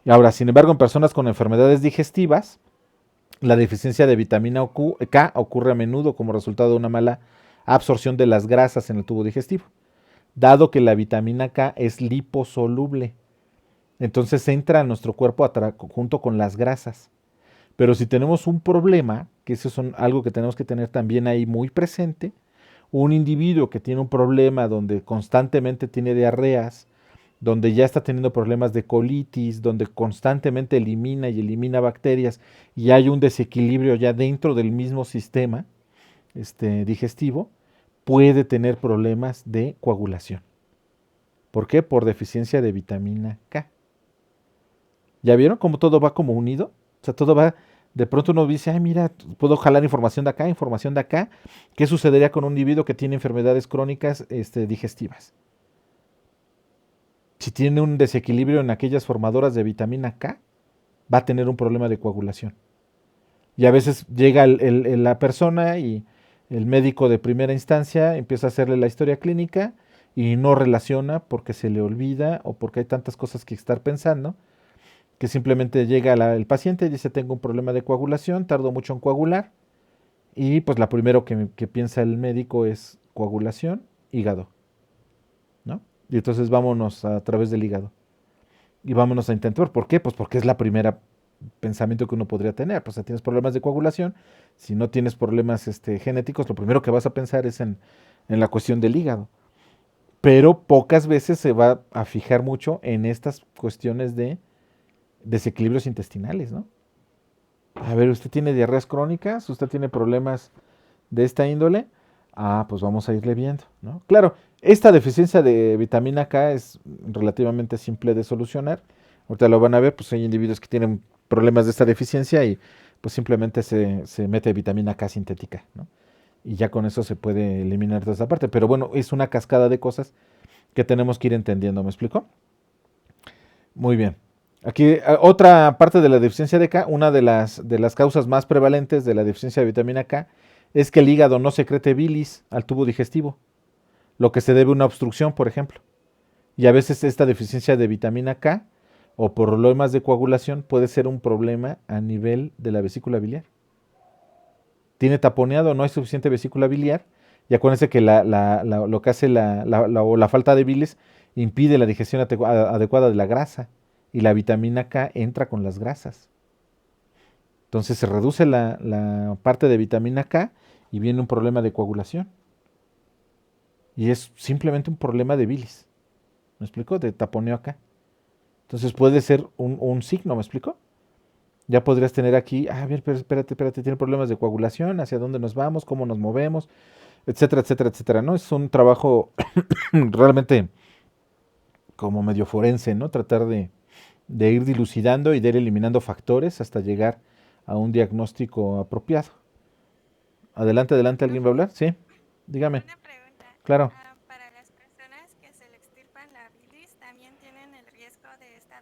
Y ahora, sin embargo, en personas con enfermedades digestivas, la deficiencia de vitamina K ocurre a menudo como resultado de una mala absorción de las grasas en el tubo digestivo, dado que la vitamina K es liposoluble. Entonces entra a nuestro cuerpo junto con las grasas. Pero si tenemos un problema, que eso es algo que tenemos que tener también ahí muy presente, un individuo que tiene un problema donde constantemente tiene diarreas, donde ya está teniendo problemas de colitis, donde constantemente elimina bacterias y hay un desequilibrio ya dentro del mismo sistema digestivo, puede tener problemas de coagulación. ¿Por qué? Por deficiencia de vitamina K. ¿Ya vieron cómo todo va como unido? O sea, todo va, de pronto uno dice, ay, mira, puedo jalar información de acá, información de acá. ¿Qué sucedería con un individuo que tiene enfermedades crónicas digestivas? Si tiene un desequilibrio en aquellas formadoras de vitamina K, va a tener un problema de coagulación. Y a veces llega la persona y el médico de primera instancia empieza a hacerle la historia clínica y no relaciona porque se le olvida o porque hay tantas cosas que estar pensando, que simplemente llega el paciente y dice, tengo un problema de coagulación, tardo mucho en coagular, y pues la primero que piensa el médico es coagulación, hígado, ¿no? Y entonces vámonos a través del hígado. Y vámonos a intentar. ¿Por qué? Pues porque es la primera pensamiento que uno podría tener. Pues si tienes problemas de coagulación, si no tienes problemas genéticos, lo primero que vas a pensar es en la cuestión del hígado. Pero pocas veces se va a fijar mucho en estas cuestiones de desequilibrios intestinales, ¿no? A ver, ¿usted tiene diarreas crónicas? ¿Usted tiene problemas de esta índole? Ah, pues vamos a irle viendo, ¿no? Claro, esta deficiencia de vitamina K es relativamente simple de solucionar. Ahorita lo van a ver, pues hay individuos que tienen problemas de esta deficiencia y pues simplemente se mete vitamina K sintética, ¿no? Y ya con eso se puede eliminar toda esa parte. Pero bueno, es una cascada de cosas que tenemos que ir entendiendo, ¿me explico? Muy bien. Aquí otra parte de la deficiencia de K, una de las causas más prevalentes de la deficiencia de vitamina K es que el hígado no secrete bilis al tubo digestivo, lo que se debe a una obstrucción, por ejemplo. Y a veces esta deficiencia de vitamina K o problemas de coagulación puede ser un problema a nivel de la vesícula biliar. Tiene taponeado, no hay suficiente vesícula biliar, y acuérdense que lo que hace la falta de bilis impide la digestión adecuada de la grasa, y la vitamina K entra con las grasas. Entonces se reduce la parte de vitamina K y viene un problema de coagulación. Y es simplemente un problema de bilis. ¿Me explico? De taponeo acá. Entonces puede ser un signo, ¿me explico? Ya podrías tener aquí, a ver, pero espérate, tiene problemas de coagulación, hacia dónde nos vamos, cómo nos movemos, etcétera, etcétera, etcétera, ¿no? Es un trabajo realmente como medio forense, ¿no? Tratar de ir dilucidando y de ir eliminando factores hasta llegar a un diagnóstico apropiado. Adelante, ¿alguien va a hablar? Sí, dígame. Una pregunta. Claro. Para las personas que se le extirpan la bilis, ¿también tienen el riesgo de esta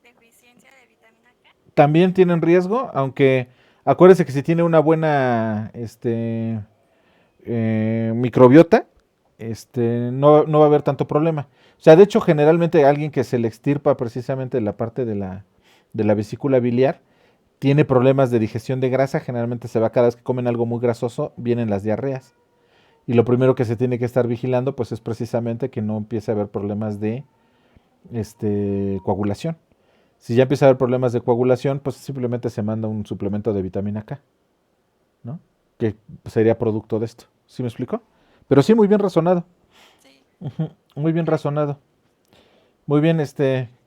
deficiencia de vitamina K? También tienen riesgo, aunque acuérdense que si tiene una buena microbiota, no va a haber tanto problema. O sea, de hecho, generalmente alguien que se le extirpa precisamente la parte de la vesícula biliar, tiene problemas de digestión de grasa, generalmente se va cada vez que comen algo muy grasoso, vienen las diarreas. Y lo primero que se tiene que estar vigilando, pues es precisamente que no empiece a haber problemas de coagulación. Si ya empieza a haber problemas de coagulación, pues simplemente se manda un suplemento de vitamina K, ¿no? Que sería producto de esto. ¿Sí me explico? Pero sí, muy bien razonado. Sí. Ujú, muy bien razonado. Muy bien,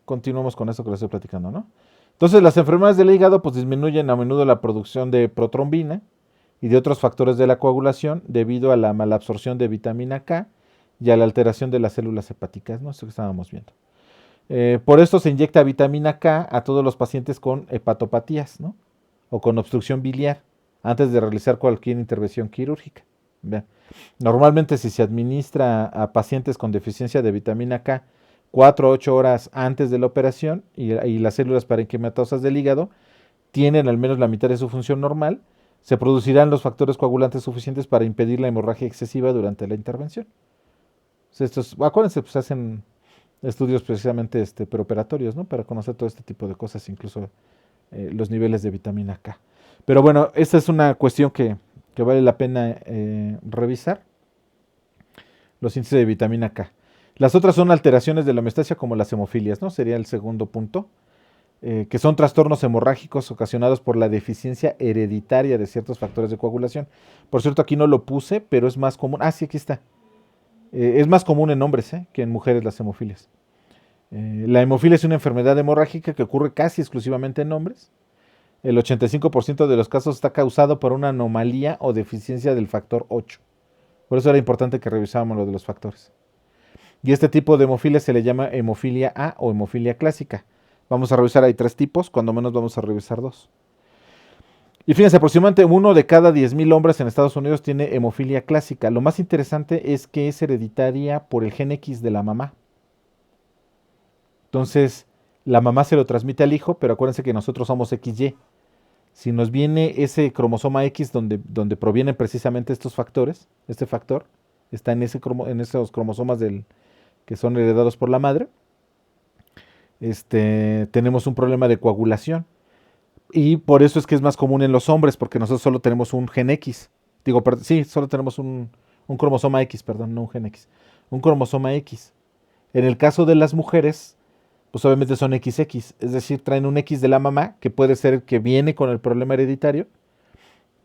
continuamos con esto que les estoy platicando, ¿no? Entonces, las enfermedades del hígado pues disminuyen a menudo la producción de protrombina y de otros factores de la coagulación debido a la malabsorción de vitamina K y a la alteración de las células hepáticas, ¿no? Esto que estábamos viendo. Por esto se inyecta vitamina K a todos los pacientes con hepatopatías, ¿no? O con obstrucción biliar antes de realizar cualquier intervención quirúrgica. Vean. Normalmente si se administra a pacientes con deficiencia de vitamina K 4 a 8 horas antes de la operación y las células parenquimatosas del hígado tienen al menos la mitad de su función normal, se producirán los factores coagulantes suficientes para impedir la hemorragia excesiva durante la intervención. Acuérdense, pues hacen estudios precisamente preoperatorios, ¿no? Para conocer todo este tipo de cosas, incluso los niveles de vitamina K. Pero bueno, esta es una cuestión que vale la pena revisar, los índices de vitamina K. Las otras son alteraciones de la homeostasia como las hemofilias, ¿no? Sería el segundo punto, que son trastornos hemorrágicos ocasionados por la deficiencia hereditaria de ciertos factores de coagulación. Por cierto, aquí no lo puse, pero es más común. Sí, aquí está. Es más común en hombres que en mujeres las hemofilias. La hemofilia es una enfermedad hemorrágica que ocurre casi exclusivamente en hombres. El 85% de los casos está causado por una anomalía o deficiencia del factor 8. Por eso era importante que revisáramos lo de los factores. Y este tipo de hemofilia se le llama hemofilia A o hemofilia clásica. Vamos a revisar, hay 3 tipos, cuando menos vamos a revisar 2. Y fíjense, aproximadamente 1 de cada 10,000 hombres en Estados Unidos tiene hemofilia clásica. Lo más interesante es que es hereditaria por el gen X de la mamá. Entonces, la mamá se lo transmite al hijo, pero acuérdense que nosotros somos XY. Si nos viene ese cromosoma X donde provienen precisamente estos factores, este factor está en esos cromosomas que son heredados por la madre, tenemos un problema de coagulación. Y por eso es que es más común en los hombres, porque nosotros solo tenemos un gen X. Solo tenemos un cromosoma X, perdón, no un gen X. Un cromosoma X. En el caso de las mujeres, pues obviamente son XX, es decir, traen un X de la mamá, que puede ser el que viene con el problema hereditario,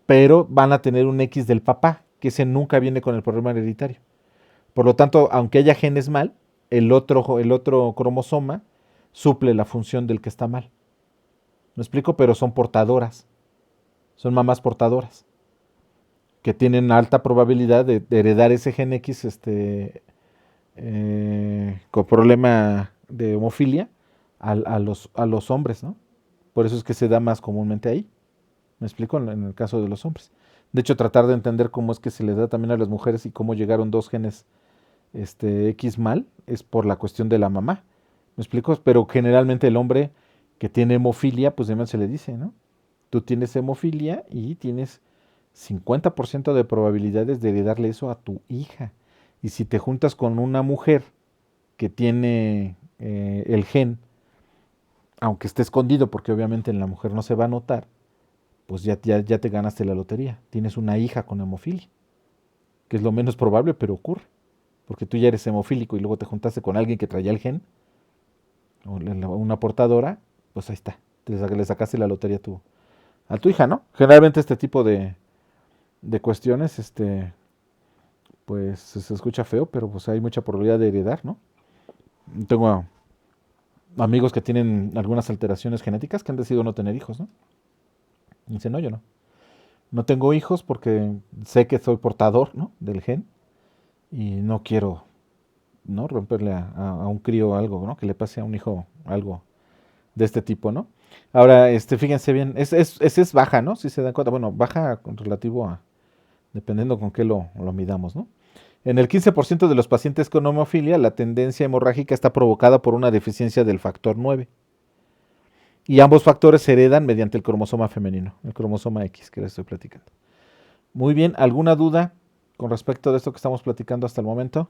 pero van a tener un X del papá, que ese nunca viene con el problema hereditario. Por lo tanto, aunque haya genes mal, el otro cromosoma suple la función del que está mal. ¿Me explico? Pero son portadoras. Son mamás portadoras. Que tienen alta probabilidad de heredar ese gen X con problema de hemofilia a los hombres, ¿no? Por eso es que se da más comúnmente ahí. ¿Me explico? En el caso de los hombres. De hecho, tratar de entender cómo es que se les da también a las mujeres y cómo llegaron 2 genes X mal es por la cuestión de la mamá. ¿Me explico? Pero generalmente el hombre que tiene hemofilia, pues además se le dice, ¿no? Tú tienes hemofilia y tienes 50% de probabilidades de heredarle eso a tu hija. Y si te juntas con una mujer que tiene el gen, aunque esté escondido, porque obviamente en la mujer no se va a notar, pues ya te ganaste la lotería. Tienes una hija con hemofilia, que es lo menos probable, pero ocurre. Porque tú ya eres hemofílico y luego te juntaste con alguien que traía el gen, o una portadora, pues ahí está. Le sacaste la lotería a tu hija, ¿no? Generalmente este tipo de de cuestiones, pues se escucha feo, pero pues hay mucha probabilidad de heredar, ¿no? Tengo amigos que tienen algunas alteraciones genéticas que han decidido no tener hijos, ¿no? Y dicen, no, yo no. No tengo hijos porque sé que soy portador, ¿no? Del gen y no quiero, ¿no? Romperle a un crío algo, ¿no? Que le pase a un hijo algo de este tipo, ¿no? Ahora, fíjense bien, es baja, ¿no? Si se dan cuenta, bueno, baja con relativo a, dependiendo con qué lo midamos, ¿no? En el 15% de los pacientes con hemofilia, la tendencia hemorrágica está provocada por una deficiencia del factor 9. Y ambos factores se heredan mediante el cromosoma femenino, el cromosoma X, que les estoy platicando. Muy bien, ¿alguna duda con respecto de esto que estamos platicando hasta el momento?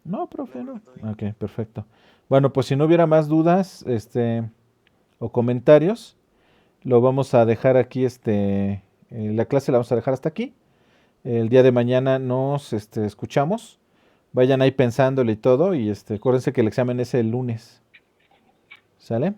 No, profe, no. Ok, perfecto. Bueno, pues si no hubiera más dudas, o comentarios, lo vamos a dejar aquí, la clase la vamos a dejar hasta aquí. El día de mañana nos, escuchamos. Vayan ahí pensándole y todo, y acuérdense que el examen es el lunes. ¿Sale?